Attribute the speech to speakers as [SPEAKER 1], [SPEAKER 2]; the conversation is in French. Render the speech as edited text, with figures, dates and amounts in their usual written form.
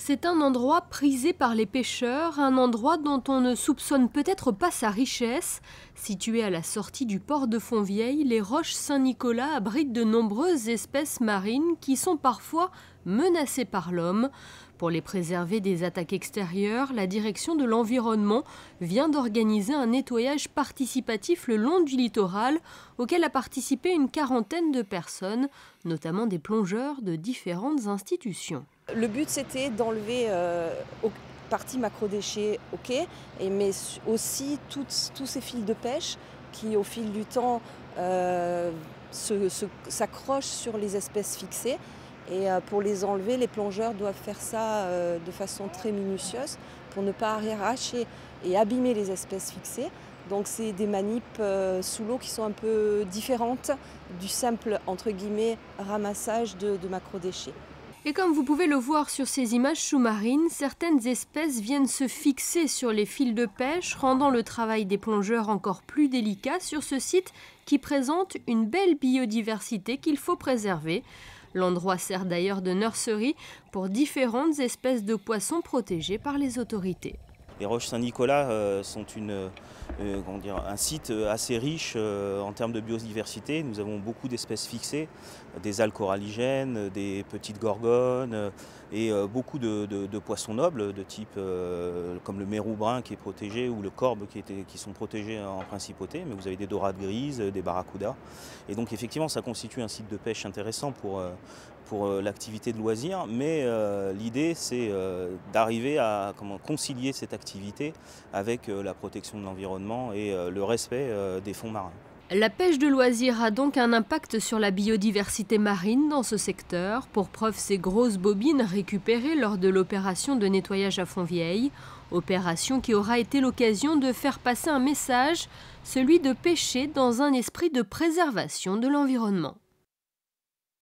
[SPEAKER 1] C'est un endroit prisé par les pêcheurs, un endroit dont on ne soupçonne peut-être pas sa richesse. Situé à la sortie du port de Fontvieille, les roches Saint-Nicolas abritent de nombreuses espèces marines qui sont parfois menacées par l'homme. Pour les préserver des attaques extérieures, la direction de l'environnement vient d'organiser un nettoyage participatif le long du littoral auquel a participé une quarantaine de personnes, notamment des plongeurs de différentes institutions.
[SPEAKER 2] Le but, c'était d'enlever partie macrodéchets, mais aussi tous ces fils de pêche qui, au fil du temps, s'accrochent sur les espèces fixées. Et pour les enlever, les plongeurs doivent faire ça de façon très minutieuse pour ne pas arracher et abîmer les espèces fixées. Donc c'est des manips sous l'eau qui sont un peu différentes du simple, entre guillemets, ramassage de macrodéchets.
[SPEAKER 1] Et comme vous pouvez le voir sur ces images sous-marines, certaines espèces viennent se fixer sur les fils de pêche, rendant le travail des plongeurs encore plus délicat sur ce site qui présente une belle biodiversité qu'il faut préserver. L'endroit sert d'ailleurs de nurserie pour différentes espèces de poissons protégées par les autorités.
[SPEAKER 3] Les roches Saint-Nicolas sont un site assez riche en termes de biodiversité. Nous avons beaucoup d'espèces fixées, des algues coralligènes, des petites gorgones et beaucoup de poissons nobles de type comme le mérou brun qui est protégé ou le corbe qui sont protégés en principauté. Mais vous avez des dorades grises, des barracudas. Et donc effectivement ça constitue un site de pêche intéressant pour l'activité de loisirs, mais l'idée c'est d'arriver à concilier cette activité avec la protection de l'environnement et le respect des fonds marins.
[SPEAKER 1] La pêche de loisirs a donc un impact sur la biodiversité marine dans ce secteur, pour preuve ces grosses bobines récupérées lors de l'opération de nettoyage à Fontvieille, opération qui aura été l'occasion de faire passer un message, celui de pêcher dans un esprit de préservation de l'environnement.